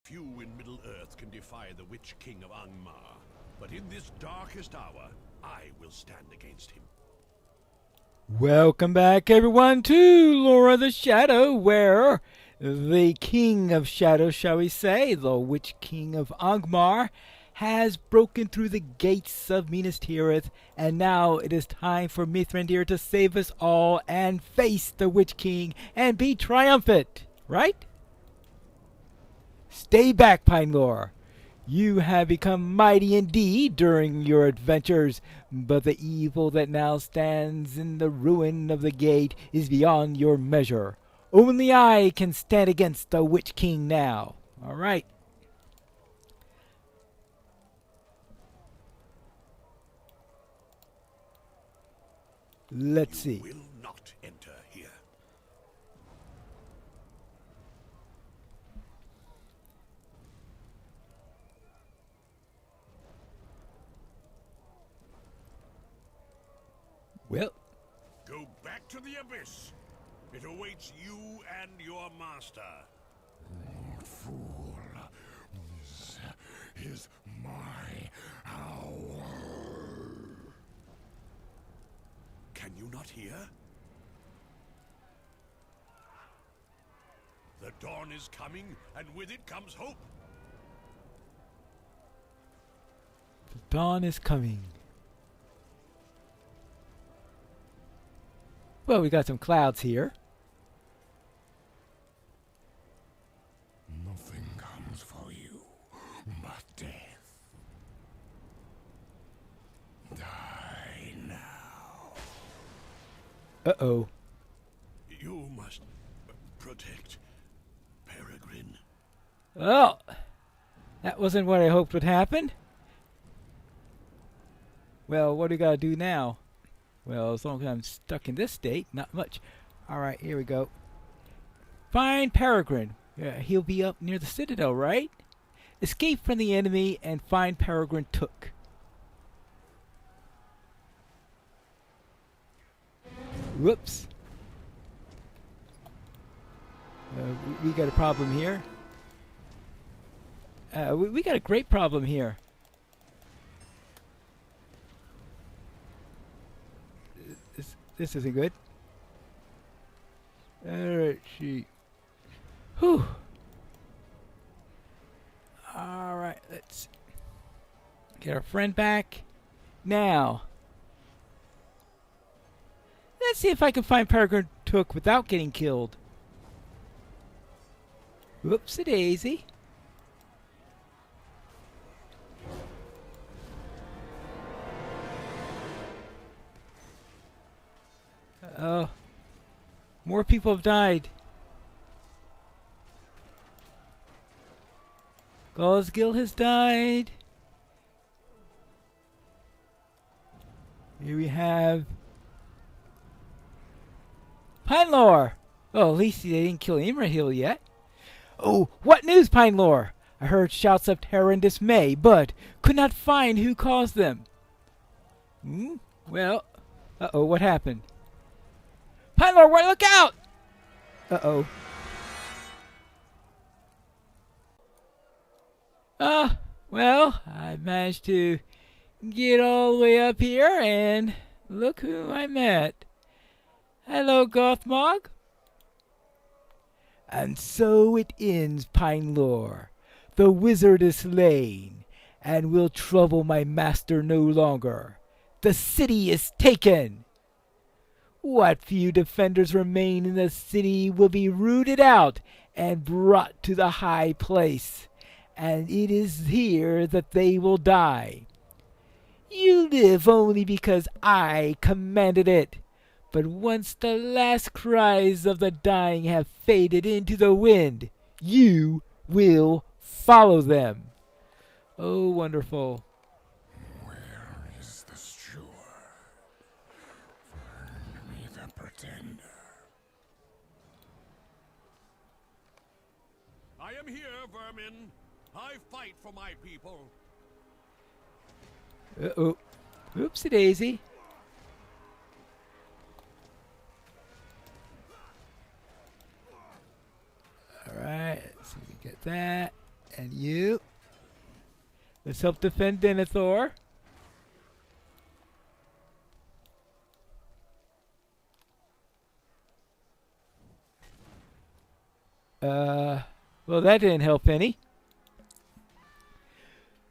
Few in Middle-earth can defy the Witch King of Angmar, but in this darkest hour, I will stand against him. Welcome back, everyone, to Lore of the Shadow, where the King of Shadow, shall we say, the Witch King of Angmar, has broken through the gates of Minas Tirith, and now it is time for Mithrandir to save us all and face the Witch King and be triumphant, right? Stay back, Pinelore. You have become mighty indeed during your adventures, but the evil that now stands in the ruin of the gate is beyond your measure. Only I can stand against the Witch King now. All right. Let's see. You will not enter here. Well, Go back to the abyss. It awaits you and your master. Fool, this is my hour. Can you not hear? The dawn is coming, and with it comes hope. the dawn is coming. Well, we got some clouds here. Nothing comes for you but death. Die now. Uh-oh. You must protect Peregrine. Oh, that wasn't what I hoped would happen. Well, what do we gotta do now? Well, as long as I'm stuck in this state, not much. Alright, here we go. Find Peregrine. He'll be up near the Citadel, right? Escape from the enemy and find Peregrine Took. Whoops. We got a problem here. We got a great problem here. This isn't good. Alright, she. Whew. Alright, let's get our friend back. Now, let's see if I can find Peregrine Took without getting killed. Whoopsie daisy. Oh, more people have died. Gosgil has died. Here we have Pinelore. Oh, at least they didn't kill Imrahil yet. Oh, what news, Pinelore? I heard shouts of terror and dismay, but could not find who caused them. Well, uh-oh, what happened? Pinelore, look out! Uh-oh. Well, I managed to get all the way up here, and look who I met. Hello, Gothmog. And so it ends, Pinelore. The wizard is slain, and will trouble my master no longer. The city is taken. What few defenders remain in the city will be rooted out and brought to the high place, and it is here that they will die. You live only because I commanded it, but once the last cries of the dying have faded into the wind, you will follow them. Oh, wonderful. Where is the steward? Find me the pretender. I am here, vermin. I fight for my people. Uh-oh. Oopsie daisy. Alright, let's see if we get that. And you. Let's help defend Denethor. Well, that didn't help any.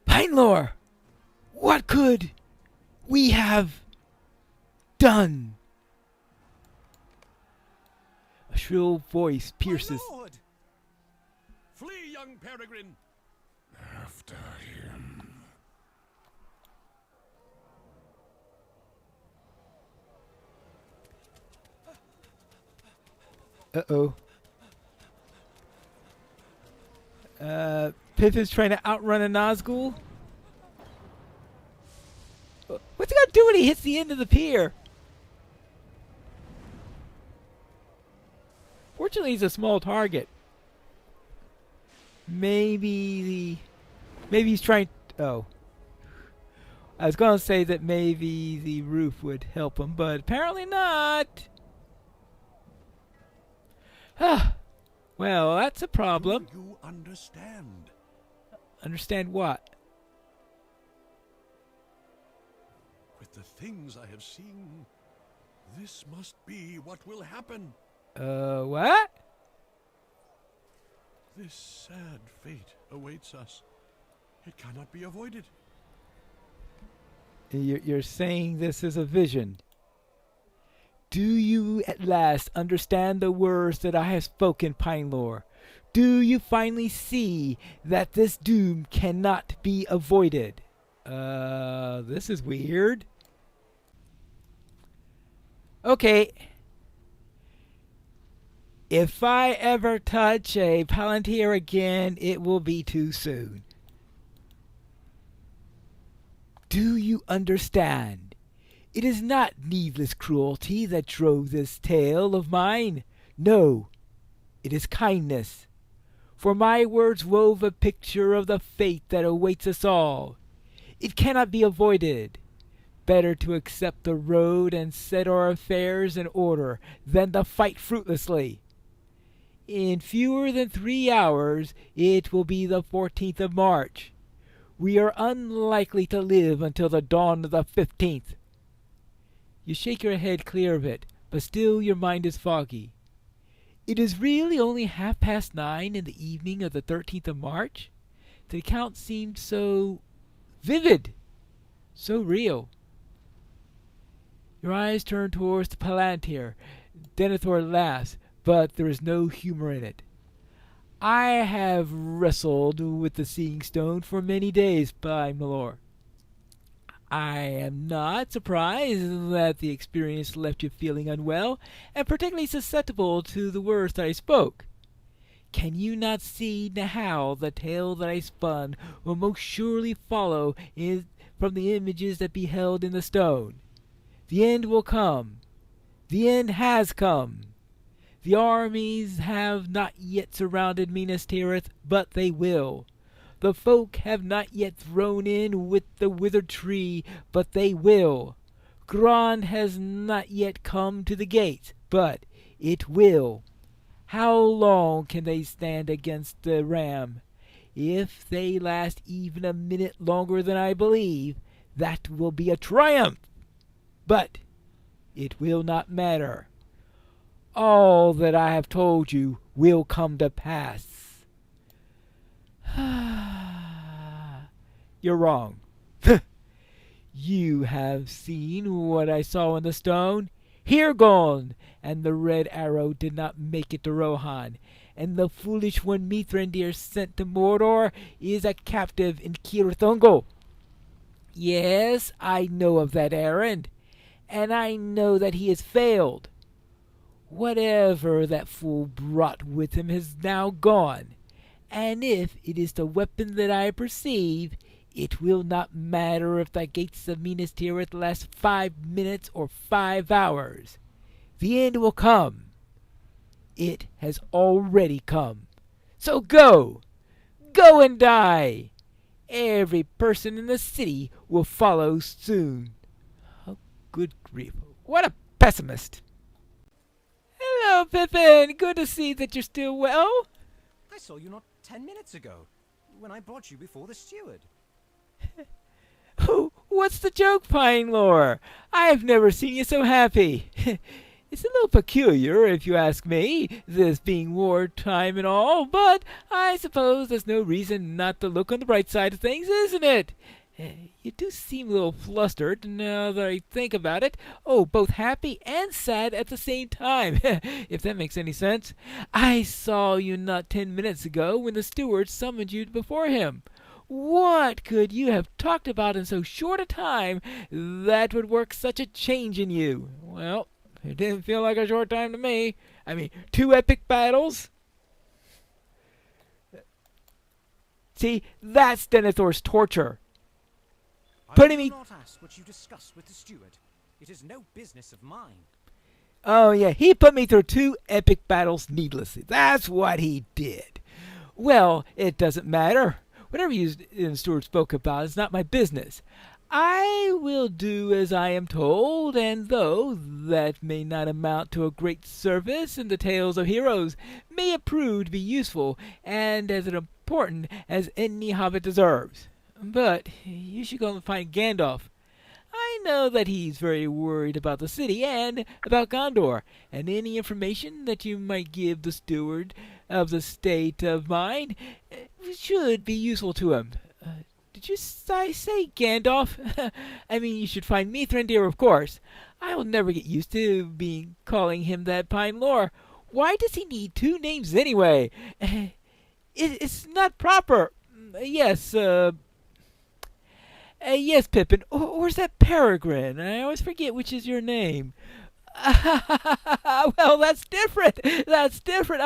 Pinelore! What could we have done? A shrill voice pierces. My lord! Flee, young peregrine! After him. Uh-oh. Pippin's trying to outrun a Nazgul. What's he gonna do when he hits the end of the pier? Fortunately, he's a small target. Maybe he's trying. Oh, I was gonna say that maybe the roof would help him, but apparently not. Ah, well, that's a problem. Do you understand? Understand what? With the things I have seen, this must be what will happen. What? This sad fate awaits us. It cannot be avoided. You're saying this is a vision. Do you at last understand the words that I have spoken, Pinelore? Do you finally see that this doom cannot be avoided? This is weird. Okay. If I ever touch a Palantir again, it will be too soon. Do you understand? It is not needless cruelty that drove this tale of mine. No, it is kindness. For my words wove a picture of the fate that awaits us all. It cannot be avoided. Better to accept the road and set our affairs in order than to fight fruitlessly. In fewer than 3 hours, it will be the 14th of March. We are unlikely to live until the dawn of the 15th. You shake your head clear of it, but still your mind is foggy. It is really only 9:30 in the evening of the 13th of March? The account seemed so vivid, so real. Your eyes turn towards the Palantir. Denethor laughs, but there is no humor in it. I have wrestled with the Seeing Stone for many days, Pinelore. I am not surprised that the experience left you feeling unwell, and particularly susceptible to the words that I spoke. Can you not see now the tale that I spun will most surely follow from the images that beheld in the stone? The end will come. The end has come. The armies have not yet surrounded Minas Tirith, but they will. The folk have not yet thrown in with the withered tree, but they will. Grond has not yet come to the gates, but it will. How long can they stand against the ram? If they last even a minute longer than I believe, that will be a triumph. But it will not matter. All that I have told you will come to pass. You're wrong. You have seen what I saw in the stone. Here gone, and the red arrow did not make it to Rohan, and the foolish one Mithrandir sent to Mordor is a captive in Cirith Ungol. Yes, I know of that errand, and I know that he has failed. Whatever that fool brought with him has now gone, and if it is the weapon that I perceive, it will not matter if the gates of Minas Tirith last 5 minutes or 5 hours. The end will come. It has already come. So go! Go and die! Every person in the city will follow soon. Oh, good grief. What a pessimist! Hello, Pippin! Good to see that you're still well. I saw you not 10 minutes ago. when I brought you before the steward. Oh, what's the joke, Pine Lore? I have never seen you so happy. It's a little peculiar, if you ask me, this being wartime and all, but I suppose there's no reason not to look on the bright side of things, isn't it? You do seem a little flustered, now that I think about it. Oh, both happy and sad at the same time, if that makes any sense. I saw you not 10 minutes ago when the steward summoned you before him. What could you have talked about in so short a time that would work such a change in you? Well, it didn't feel like a short time to me. I mean, 2 epic battles? See, that's Denethor's torture. Putting I me... will not ask what you discussed with the steward. It is no business of mine. Oh, yeah, he put me through 2 epic battles needlessly. That's what he did. Well, it doesn't matter. Whatever you and Stewart spoke about is not my business. I will do as I am told, and though that may not amount to a great service in the tales of heroes, may it prove to be useful and as important as any hobbit deserves. But you should go and find Gandalf. I know that he's very worried about the city and about Gondor, and any information that you might give the steward of the state of mind should be useful to him. Did you say Gandalf? I mean, you should find Mithrandir, of course. I will never get used to calling him that, Pine Lore. Why does he need 2 names anyway? It's not proper. Yes, yes, Pippin. Or is that Peregrine? I always forget which is your name. Well, that's different. That's different.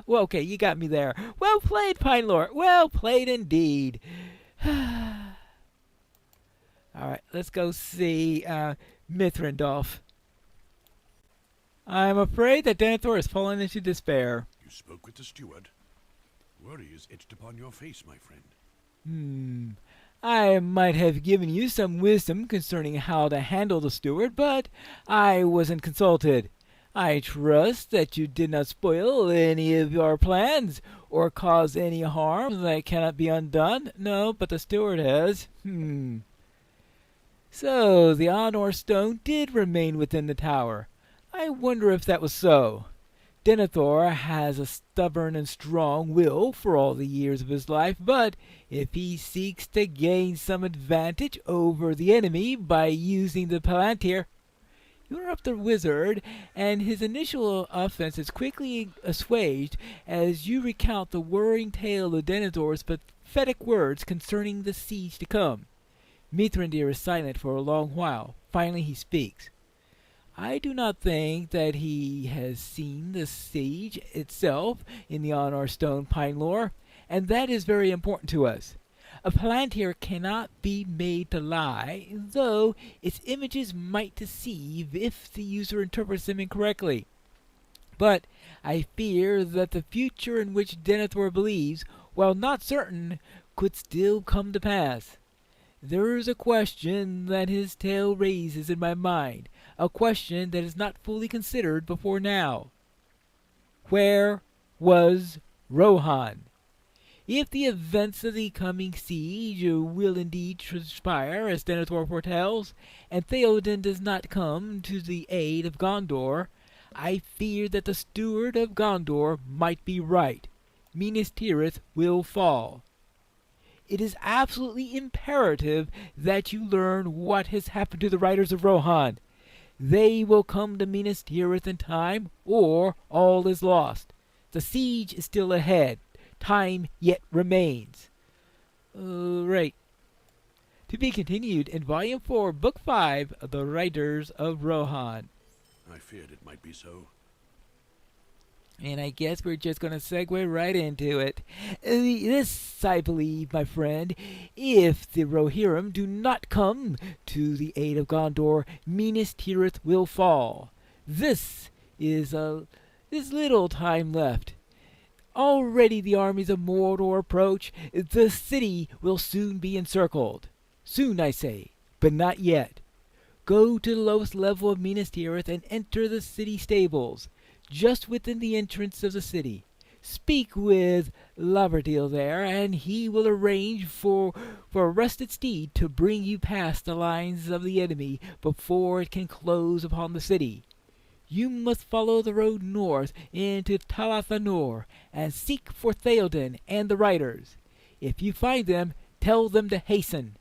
Well, okay, you got me there. Well played, Pine Lore. Well played indeed. All right, let's go see Mithrandolf. I'm afraid that Denethor has fallen into despair. You spoke with the steward. Worry is etched upon your face, my friend. I might have given you some wisdom concerning how to handle the steward, but I wasn't consulted. I trust that you did not spoil any of our plans, or cause any harm that cannot be undone. No, but the steward has. So, the Honor Stone did remain within the tower. I wonder if that was so. Denethor has a stubborn and strong will for all the years of his life, but if he seeks to gain some advantage over the enemy by using the Palantir, you interrupt the wizard, and his initial offense is quickly assuaged as you recount the worrying tale of Denethor's pathetic words concerning the siege to come. Mithrandir is silent for a long while. Finally he speaks. I do not think that he has seen the siege itself in the Honor Stone, Pine Lore, and that is very important to us. A Palantir cannot be made to lie, though its images might deceive if the user interprets them incorrectly. But I fear that the future in which Denethor believes, while not certain, could still come to pass. There is a question that his tale raises in my mind, a question that is not fully considered before now. Where was Rohan? If the events of the coming siege will indeed transpire as Denethor foretells, and Theoden does not come to the aid of Gondor, I fear that the steward of Gondor might be right. Minas Tirith will fall. It is absolutely imperative that you learn what has happened to the riders of Rohan. They will come to Minas Tirith in time, or all is lost. The siege is still ahead. Time yet remains. Right. To be continued in Volume 4, Book 5 of The Riders of Rohan. I feared it might be so. And I guess we're just going to segue right into it. This, I believe, my friend, if the Rohirrim do not come to the aid of Gondor, Minas Tirith will fall. This is little time left. Already the armies of Mordor approach. The city will soon be encircled. Soon, I say, but not yet. Go to the lowest level of Minas Tirith and enter the city stables. Just within the entrance of the city, Speak with Laverdale there, and he will arrange for a rested steed to bring you past the lines of the enemy before it can close upon the city. You must follow the road north into Talathanor and seek for Theoden and the riders. If you find them, tell them to hasten.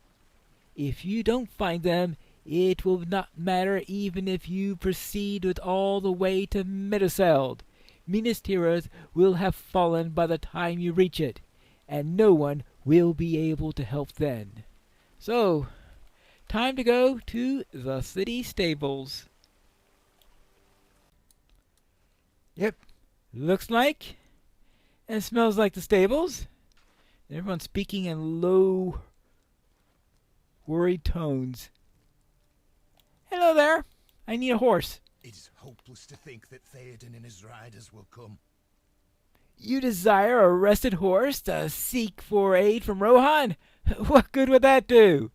If you don't find them, it will not matter even if you proceed with all the way to Meduseld. Minas Tirith will have fallen by the time you reach it, and no one will be able to help then. So, time to go to the city stables. Yep, looks like and smells like the stables. Everyone's speaking in low, worried tones. Hello there. I need a horse. It is hopeless to think that Theoden and his riders will come. You desire a rested horse to seek for aid from Rohan? What good would that do?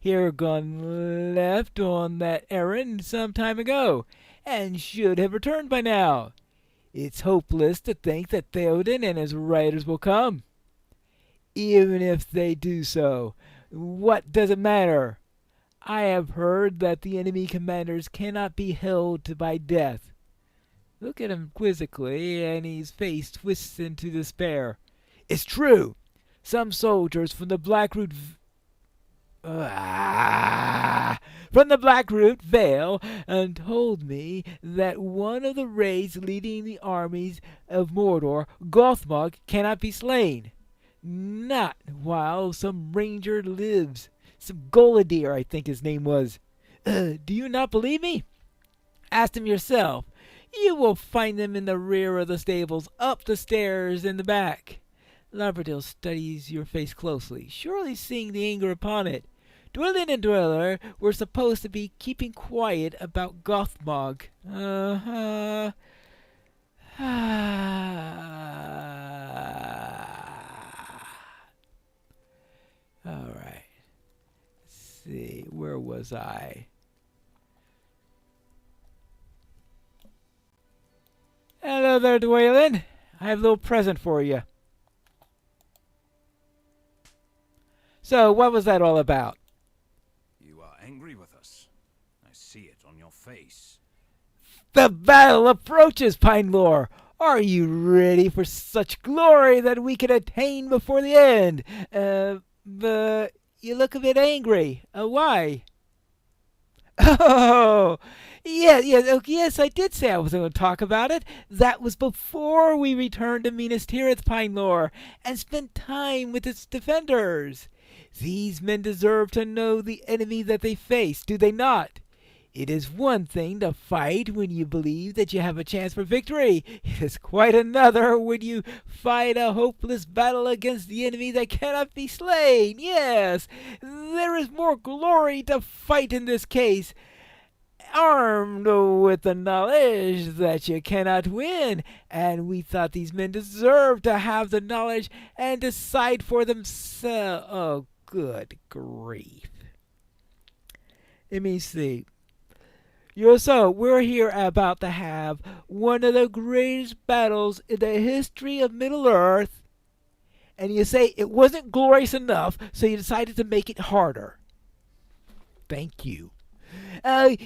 Hiragon left on that errand some time ago, and should have returned by now. It's hopeless to think that Theoden and his riders will come. Even if they do so, what does it matter? I have heard that the enemy commanders cannot be held by death. Look at him quizzically, and his face twists into despair. It's true. Some soldiers from the Blackroot Vale and told me that one of the raids leading the armies of Mordor, Gothmog, cannot be slain. Not while some ranger lives. Some Golidir, I think his name was. Do you not believe me? Ask him yourself. You will find them in the rear of the stables, up the stairs in the back. Laverdale studies your face closely, surely seeing the anger upon it. Dwellin and Dweller were supposed to be keeping quiet about Gothmog. All right. Let's see, where was I? Hello there, Dwellin. I have a little present for you. So, what was that all about? You are angry with us. I see it on your face. The battle approaches, Pinelore. Are you ready for such glory that we can attain before the end? But you look a bit angry. Why? Oh, yes, I did say I was going to talk about it. That was before we returned to Minas Tirith, Pinelore, and spent time with its defenders. These men deserve to know the enemy that they face, do they not? It is one thing to fight when you believe that you have a chance for victory. It is quite another when you fight a hopeless battle against the enemy that cannot be slain. Yes, there is more glory to fight in this case. Armed with the knowledge that you cannot win, and we thought these men deserved to have the knowledge and decide for themselves. Oh, good grief. Let me see. So, we're here about to have one of the greatest battles in the history of Middle-earth, and you say it wasn't glorious enough, so you decided to make it harder. Thank you.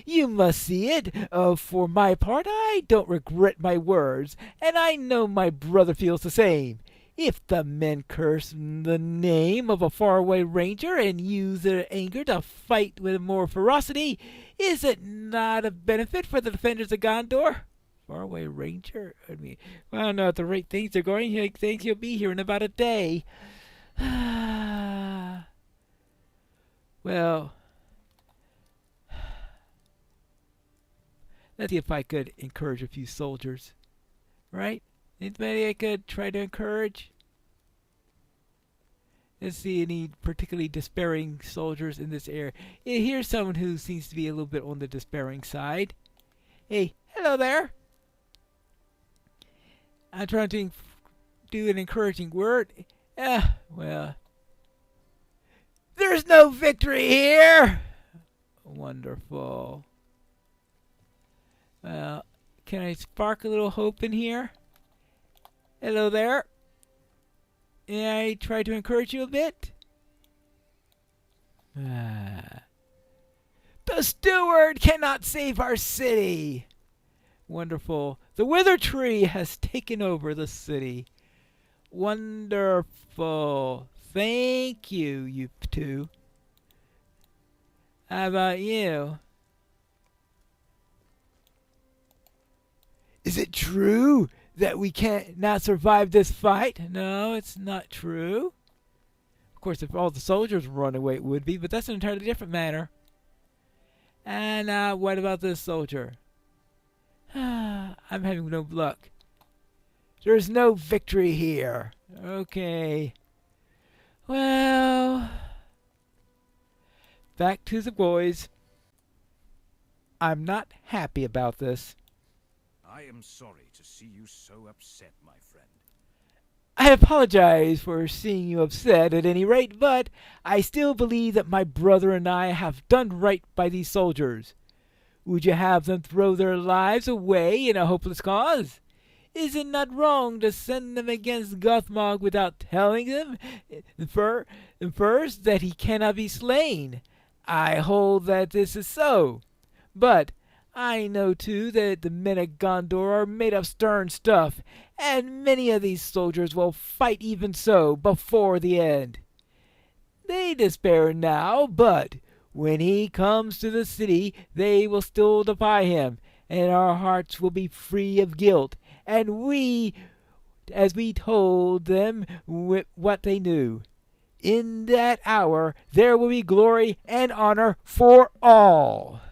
You must see it. For my part, I don't regret my words, and I know my brother feels the same. If the men curse the name of a faraway ranger and use their anger to fight with more ferocity, is it not a benefit for the defenders of Gondor? Faraway ranger? I don't know, at the rate things are going, he thinks he'll be here in about a day. Well, let's see if I could encourage a few soldiers. Right? Anybody I could try to encourage? Let's see any particularly despairing soldiers in this area. Here's someone who seems to be a little bit on the despairing side. Hey, hello there. I'm trying to do an encouraging word. Well, there's no victory here. Wonderful. Well, can I spark a little hope in here? Hello there. May I try to encourage you a bit? The steward cannot save our city. Wonderful. The wither tree has taken over the city. Wonderful. Thank you, you two. How about you? Is it true that we can't not survive this fight? No, it's not true. Of course, if all the soldiers run away, it would be, but that's an entirely different matter. And what about this soldier? I'm having no luck. There's no victory here. Okay. Well, back to the boys. I'm not happy about this. I am sorry to see you so upset, my friend. I apologize for seeing you upset at any rate, but I still believe that my brother and I have done right by these soldiers. Would you have them throw their lives away in a hopeless cause? Is it not wrong to send them against Gothmog without telling them first that he cannot be slain? I hold that this is so. But I know too that the men of Gondor are made of stern stuff, and many of these soldiers will fight even so before the end. They despair now, but when he comes to the city, they will still defy him, and our hearts will be free of guilt, and we, as we told them what they knew. In that hour there will be glory and honor for all.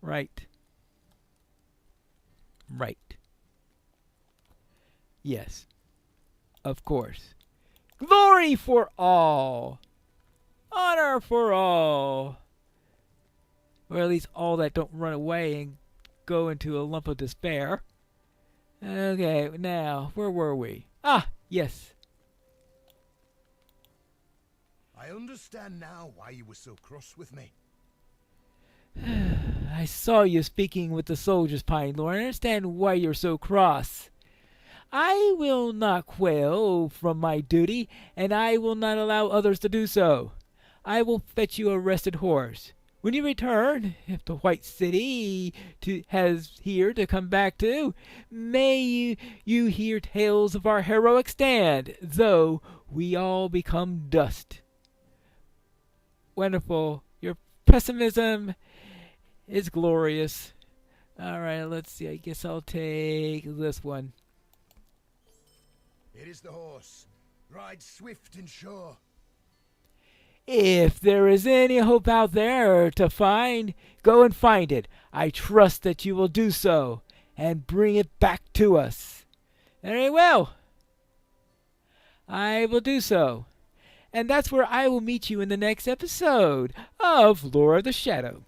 Right. Yes. Of course. Glory for all. Honor for all. Or at least all that don't run away and go into a lump of despair. Okay, now, where were we? Ah, yes. I understand now why you were so cross with me. I saw you speaking with the soldiers, Pine Lord. I understand why you're so cross. I will not quail from my duty, and I will not allow others to do so. I will fetch you a rested horse. When you return, if the White City has here to come back to, may you hear tales of our heroic stand, though we all become dust. Wonderful. Your pessimism is glorious. All right, let's see. I guess I'll take this one. It is the horse. Ride swift and sure. If there is any hope out there to find, go and find it. I trust that you will do so and bring it back to us. Very well. I will do so. And that's where I will meet you in the next episode of Lore of the Shadow.